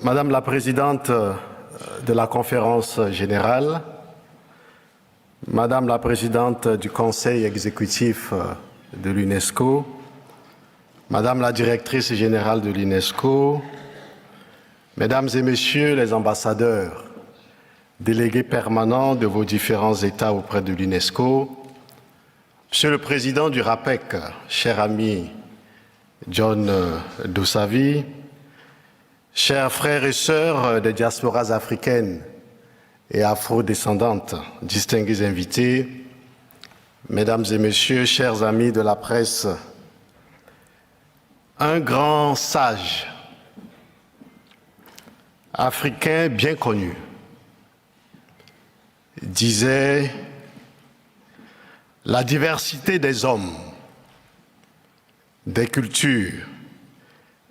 Madame la Présidente de la Conférence générale, Madame la Présidente du Conseil exécutif de l'UNESCO, Madame la Directrice générale de l'UNESCO, Mesdames et Messieurs les ambassadeurs, délégués permanents de vos différents États auprès de l'UNESCO, Monsieur le Président du RAPEC, cher ami John Dosavi, chers frères et sœurs des diasporas africaines et afro-descendantes, distingués invités, Mesdames et Messieurs, chers amis de la presse, un grand sage africain bien connu disait « La diversité des hommes, des cultures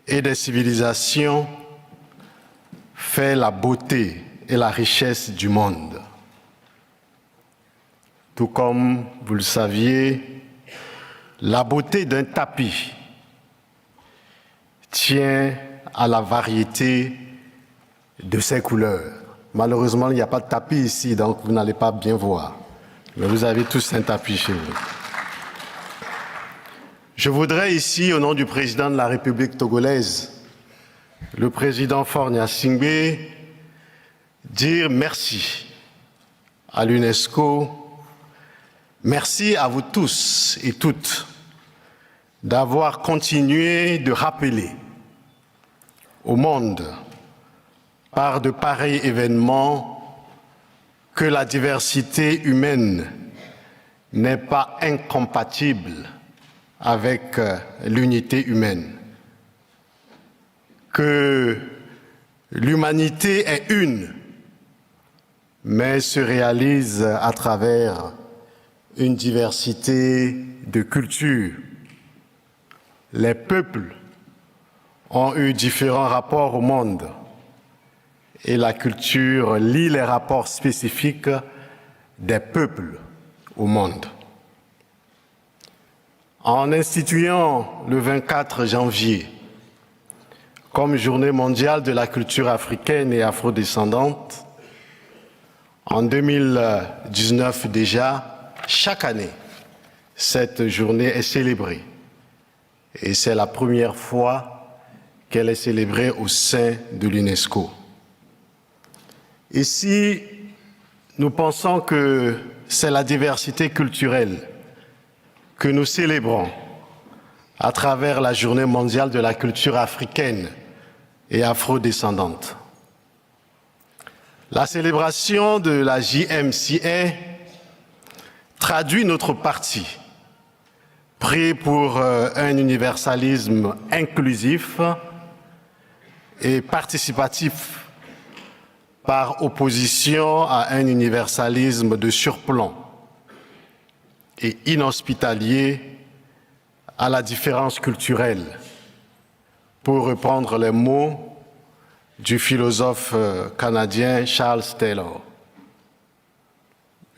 et des civilisations fait la beauté et la richesse du monde. » Tout comme vous le saviez, la beauté d'un tapis tient à la variété de ses couleurs. Malheureusement, il n'y a pas de tapis ici, donc vous n'allez pas bien voir. Mais vous avez tous un tapis chez vous. Je voudrais ici, au nom du président de la République togolaise, le président Faure Gnassingbé, dire merci à l'UNESCO, merci à vous tous et toutes d'avoir continué de rappeler au monde par de pareils événements que la diversité humaine n'est pas incompatible avec l'unité humaine, que l'humanité est une, mais se réalise à travers une diversité de cultures. Les peuples ont eu différents rapports au monde et la culture lie les rapports spécifiques des peuples au monde. En instituant le 24 janvier comme Journée mondiale de la culture africaine et afrodescendante, en 2019 déjà, chaque année, cette journée est célébrée. Et c'est la première fois qu'elle est célébrée au sein de l'UNESCO. Ici, nous pensons que c'est la diversité culturelle que nous célébrons à travers la Journée mondiale de la culture africaine et afrodescendante. La célébration de la JMCA traduit notre parti, pris pour un universalisme inclusif et participatif par opposition à un universalisme de surplomb et inhospitalier à la différence culturelle, pour reprendre les mots du philosophe canadien Charles Taylor.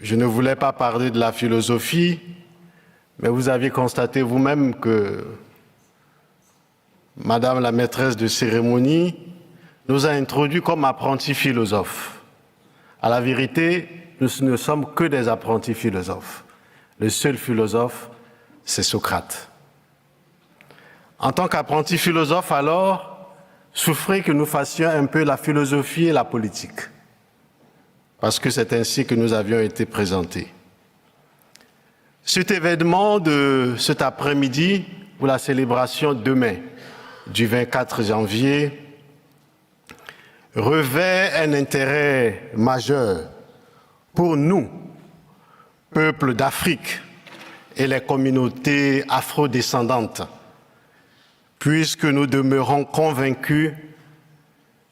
Je ne voulais pas parler de la philosophie, mais vous aviez constaté vous-même que Madame la maîtresse de cérémonie nous a introduits comme apprentis philosophes. À la vérité, nous ne sommes que des apprentis philosophes. Le seul philosophe, c'est Socrate. En tant qu'apprenti philosophe, alors, souffrez que nous fassions un peu la philosophie et la politique, parce que c'est ainsi que nous avions été présentés. Cet événement de cet après-midi, pour la célébration demain, du 24 janvier, revêt un intérêt majeur pour nous, peuple d'Afrique et les communautés afrodescendantes, puisque nous demeurons convaincus,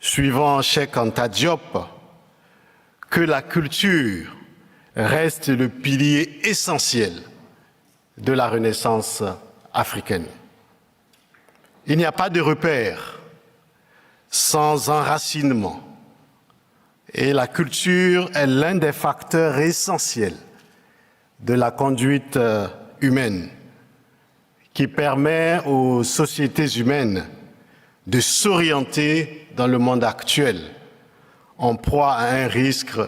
suivant Cheikh Anta Diop, que la culture reste le pilier essentiel de la Renaissance africaine. Il n'y a pas de repère sans enracinement, et la culture est l'un des facteurs essentiels de la conduite humaine qui permet aux sociétés humaines de s'orienter dans le monde actuel, en proie à un risque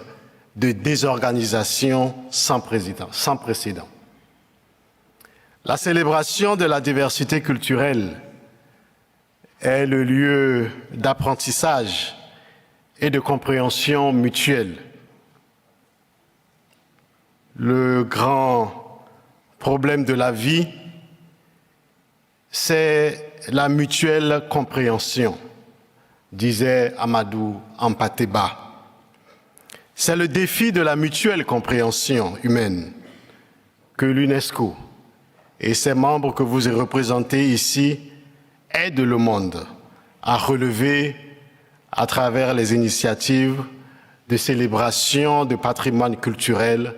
de désorganisation sans précédent. La célébration de la diversité culturelle est le lieu d'apprentissage et de compréhension mutuelle. Le grand problème de la vie, c'est la mutuelle compréhension, disait Amadou Hampâté-Bâ. C'est le défi de la mutuelle compréhension humaine que l'UNESCO et ses membres que vous représentez ici aident le monde à relever à travers les initiatives de célébration de patrimoine culturel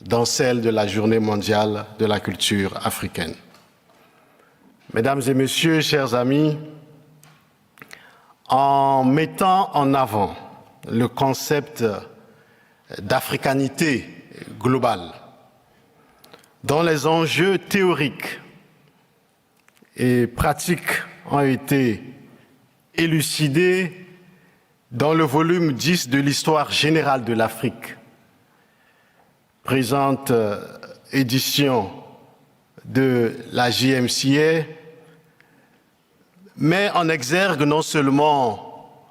dans celle de la Journée mondiale de la culture africaine. Mesdames et messieurs, chers amis, en mettant en avant le concept d'africanité globale, dont les enjeux théoriques et pratiques ont été élucidés dans le volume 10 de l'Histoire générale de l'Afrique, présente édition de la JMCA, met en exergue non seulement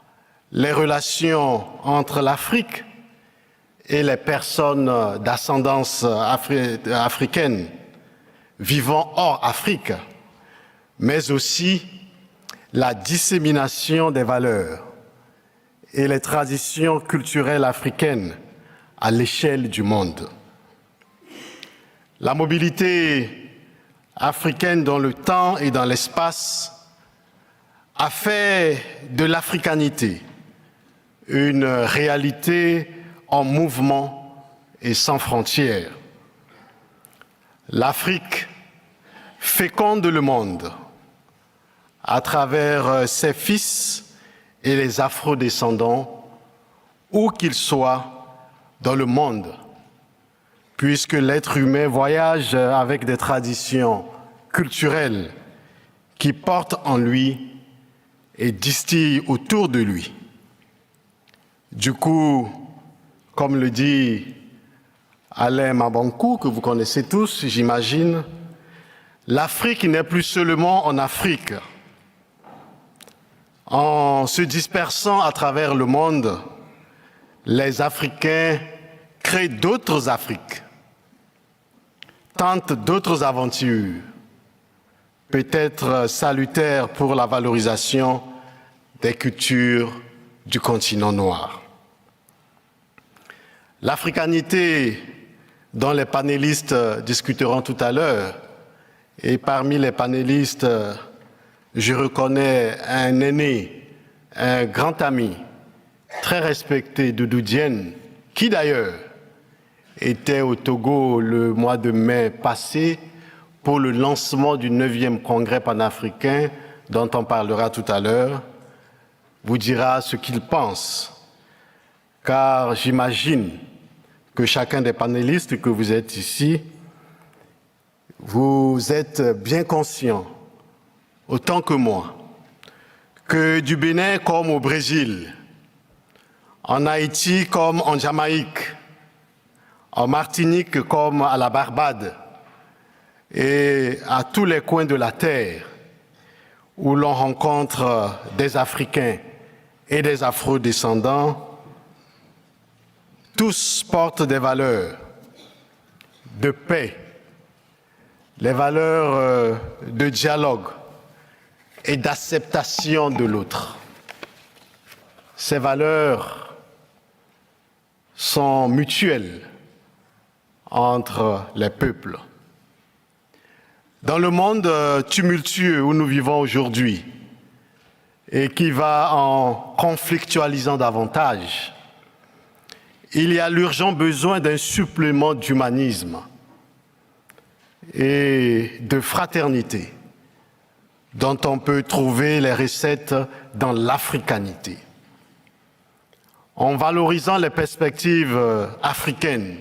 les relations entre l'Afrique et les personnes d'ascendance africaine vivant hors Afrique, mais aussi la dissémination des valeurs et les traditions culturelles africaines à l'échelle du monde. La mobilité africaine dans le temps et dans l'espace a fait de l'africanité une réalité en mouvement et sans frontières. L'Afrique féconde le monde à travers ses fils et les afro-descendants, où qu'ils soient dans le monde, puisque l'être humain voyage avec des traditions culturelles qui portent en lui et distillent autour de lui. Du coup, comme le dit Alain Mabankou, que vous connaissez tous, j'imagine, l'Afrique n'est plus seulement en Afrique. En se dispersant à travers le monde, les Africains créent d'autres Afriques, tentent d'autres aventures, peut-être salutaires pour la valorisation des cultures du continent noir. L'africanité dont les panélistes discuteront tout à l'heure, et parmi les panélistes, je reconnais un aîné, un grand ami, très respecté, Doudou Diène, qui d'ailleurs était au Togo le mois de mai passé pour le lancement du 9e congrès panafricain dont on parlera tout à l'heure, vous dira ce qu'il pense, car j'imagine que chacun des panélistes que vous êtes ici, vous êtes bien conscient, autant que moi, que du Bénin comme au Brésil, en Haïti comme en Jamaïque, en Martinique comme à la Barbade et à tous les coins de la terre où l'on rencontre des Africains et des Afro-descendants, tous portent des valeurs de paix, les valeurs de dialogue et d'acceptation de l'autre. Ces valeurs sont mutuelles entre les peuples. Dans le monde tumultueux où nous vivons aujourd'hui et qui va en conflictualisant davantage, il y a l'urgent besoin d'un supplément d'humanisme et de fraternité dont on peut trouver les recettes dans l'africanité. En valorisant les perspectives africaines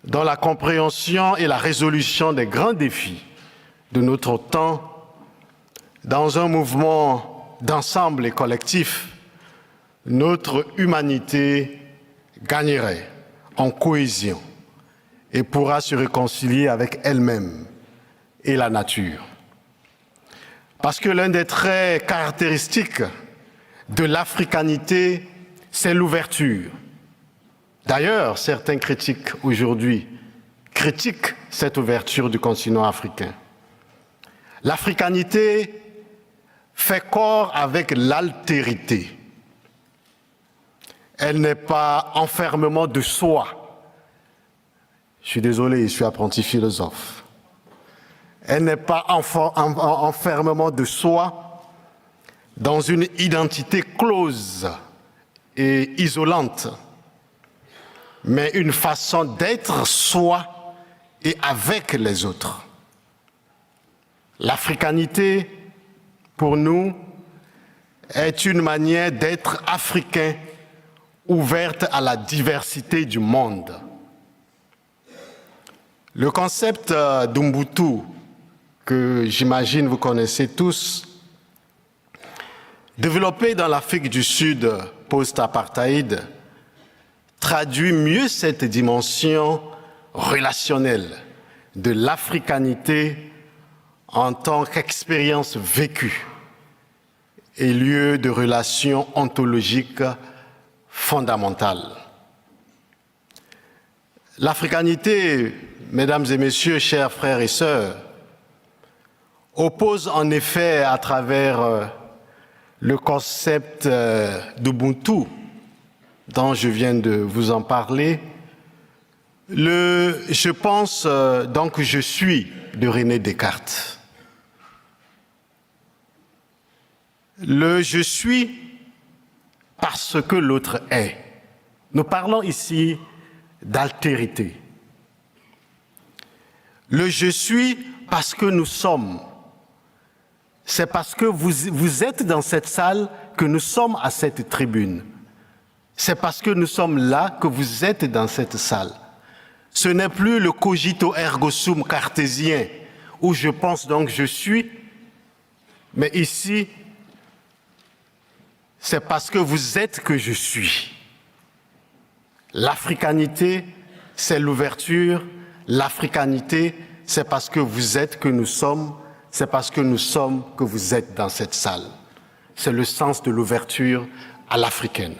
dans la compréhension et la résolution des grands défis de notre temps, dans un mouvement d'ensemble et collectif, notre humanité gagnerait en cohésion et pourra se réconcilier avec elle-même et la nature. Parce que l'un des traits caractéristiques de l'africanité, c'est l'ouverture. D'ailleurs, certains critiques aujourd'hui critiquent cette ouverture du continent africain. L'africanité fait corps avec l'altérité. Elle n'est pas enfermement de soi. Je suis désolé, je suis apprenti philosophe. Elle n'est pas enfermement de soi dans une identité close et isolante, mais une façon d'être soi et avec les autres. L'africanité, pour nous, est une manière d'être africain ouverte à la diversité du monde. Le concept d'Ubuntu, que j'imagine vous connaissez tous, développé dans l'Afrique du Sud post-apartheid, traduit mieux cette dimension relationnelle de l'africanité en tant qu'expérience vécue et lieu de relations ontologiques fondamentales. L'africanité, mesdames et messieurs, chers frères et sœurs, oppose en effet à travers le concept d'Ubuntu dont je viens de vous en parler, je pense donc je suis de René Descartes. Le je suis parce que l'autre est. Nous parlons ici d'altérité. Le je suis parce que nous sommes. C'est parce que vous êtes dans cette salle que nous sommes à cette tribune. C'est parce que nous sommes là que vous êtes dans cette salle. Ce n'est plus le cogito ergo sum cartésien où je pense donc je suis, mais ici, c'est parce que vous êtes que je suis. L'africanité, c'est l'ouverture. L'africanité, c'est parce que vous êtes que nous sommes. C'est parce que nous sommes que vous êtes dans cette salle. C'est le sens de l'ouverture à l'africaine.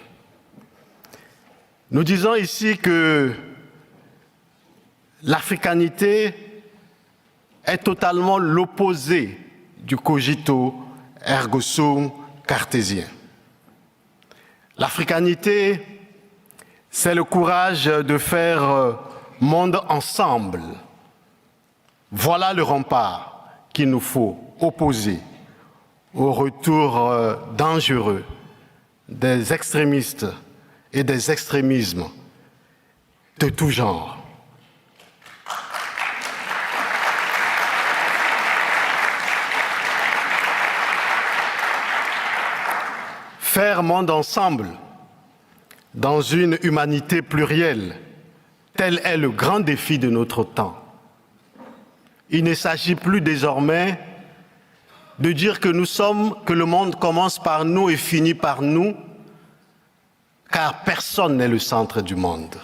Nous disons ici que l'africanité est totalement l'opposé du cogito ergo sum cartésien. L'africanité, c'est le courage de faire monde ensemble. Voilà le rempart qu'il nous faut opposer au retour dangereux des extrémistes et des extrémismes de tout genre. Faire monde ensemble dans une humanité plurielle, tel est le grand défi de notre temps. Il ne s'agit plus désormais de dire que le monde commence par nous et finit par nous, car personne n'est le centre du monde.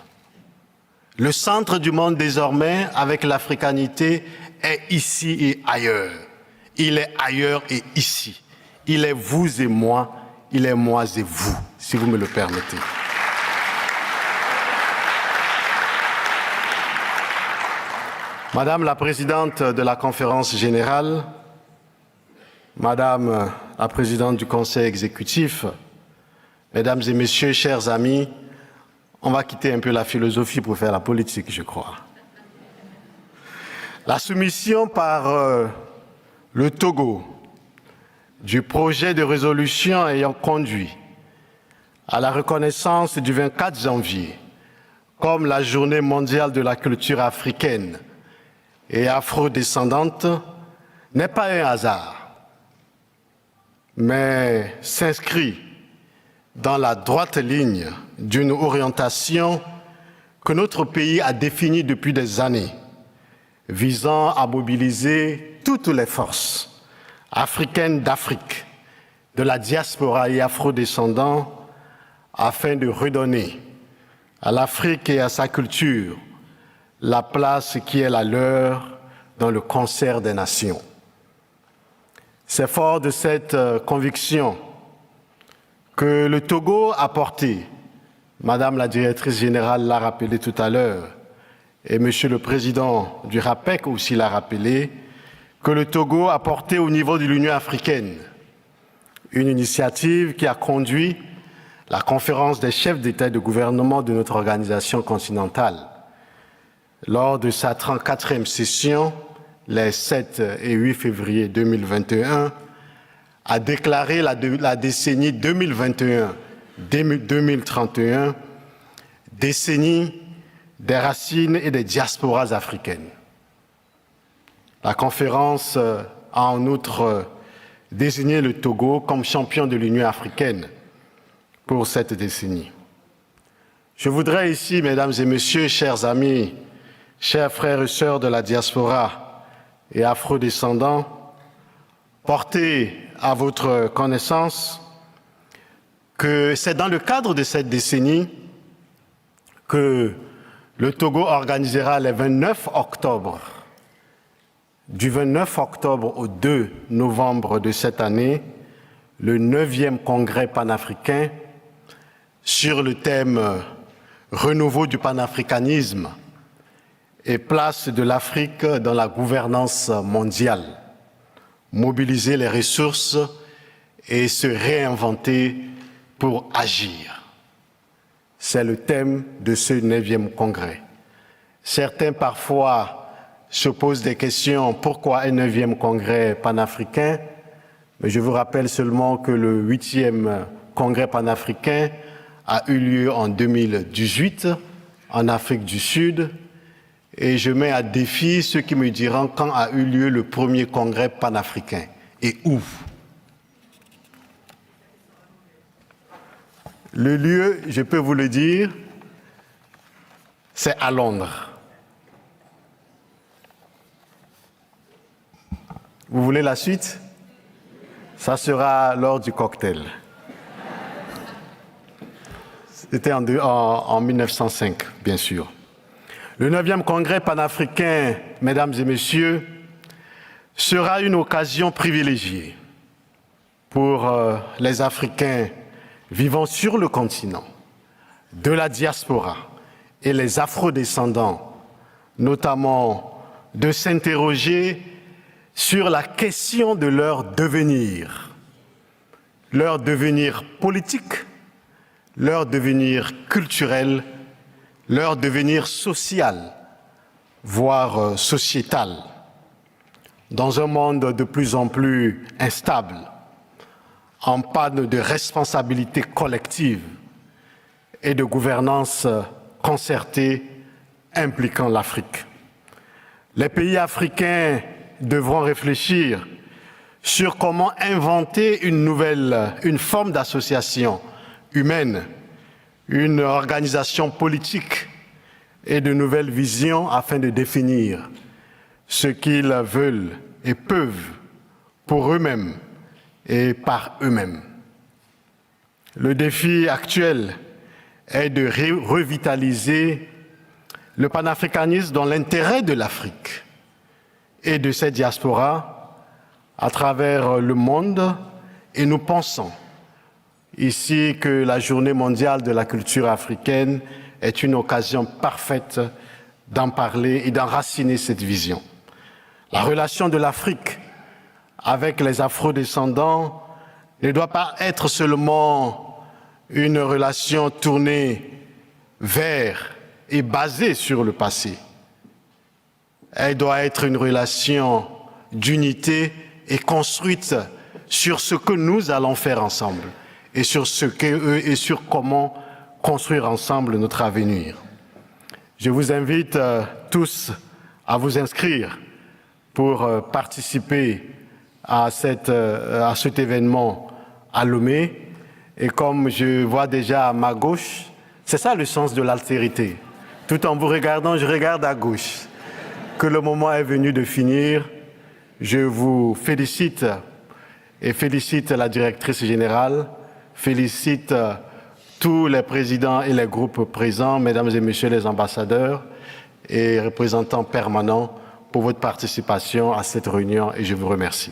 Le centre du monde désormais, avec l'africanité, est ici et ailleurs. Il est ailleurs et ici. Il est vous et moi, il est moi et vous, si vous me le permettez. Madame la Présidente de la Conférence Générale, Madame la Présidente du Conseil exécutif, Mesdames et Messieurs, chers amis, on va quitter un peu la philosophie pour faire la politique, je crois. La soumission par le Togo du projet de résolution ayant conduit à la reconnaissance du 24 janvier comme la Journée mondiale de la culture africaine et afro-descendante n'est pas un hasard, mais s'inscrit dans la droite ligne d'une orientation que notre pays a définie depuis des années, visant à mobiliser toutes les forces africaines d'Afrique, de la diaspora et afro-descendants afin de redonner à l'Afrique et à sa culture la place qui est la leur dans le concert des nations. C'est fort de cette conviction que le Togo a porté, Madame la directrice générale l'a rappelé tout à l'heure, et Monsieur le Président du RAPEC aussi l'a rappelé, que le Togo a porté au niveau de l'Union africaine une initiative qui a conduit la conférence des chefs d'État et de gouvernement de notre organisation continentale lors de sa 34e session, les 7 et 8 février 2021, a déclaré la décennie 2021-2031 décennie des racines et des diasporas africaines. La conférence a en outre désigné le Togo comme champion de l'Union africaine pour cette décennie. Je voudrais ici, mesdames et messieurs, chers amis, chers frères et sœurs de la diaspora et afro-descendants, porter à votre connaissance que c'est dans le cadre de cette décennie que le Togo organisera le 29 octobre, du 29 octobre au 2 novembre de cette année, le 9e congrès panafricain sur le thème « Renouveau du panafricanisme et place de l'Afrique dans la gouvernance mondiale ». Mobiliser les ressources et se réinventer pour agir. C'est le thème de ce 9e congrès. Certains parfois se posent des questions, pourquoi un 9e congrès panafricain? Mais je vous rappelle seulement que le 8e congrès panafricain a eu lieu en 2018 en Afrique du Sud. Et je mets à défi ceux qui me diront quand a eu lieu le premier congrès panafricain et où. Le lieu, je peux vous le dire, c'est à Londres. Vous voulez la suite? Ça sera lors du cocktail. C'était en 1905, bien sûr. Le 9e congrès panafricain, mesdames et messieurs, sera une occasion privilégiée pour les Africains vivant sur le continent, de la diaspora et les afro-descendants, notamment de s'interroger sur la question de leur devenir politique, leur devenir culturel, leur devenir social, voire sociétal, dans un monde de plus en plus instable, en panne de responsabilité collective et de gouvernance concertée impliquant l'Afrique. Les pays africains devront réfléchir sur comment inventer une forme d'association humaine, une organisation politique et de nouvelles visions afin de définir ce qu'ils veulent et peuvent pour eux-mêmes et par eux-mêmes. Le défi actuel est de revitaliser le panafricanisme dans l'intérêt de l'Afrique et de ses diasporas à travers le monde, et nous pensons ici que la Journée mondiale de la culture africaine est une occasion parfaite d'en parler et d'enraciner cette vision. La relation de l'Afrique avec les afro-descendants ne doit pas être seulement une relation tournée vers et basée sur le passé. Elle doit être une relation d'unité et construite sur ce que nous allons faire ensemble et sur ce qu'eux et sur comment construire ensemble notre avenir. Je vous invite tous à vous inscrire pour participer à cet événement à Lomé. Et comme je vois déjà à ma gauche, c'est ça le sens de l'altérité. Tout en vous regardant, je regarde à gauche. Que le moment est venu de finir. Je vous félicite et félicite la directrice générale, félicite tous les présidents et les groupes présents, mesdames et messieurs les ambassadeurs et représentants permanents pour votre participation à cette réunion et je vous remercie.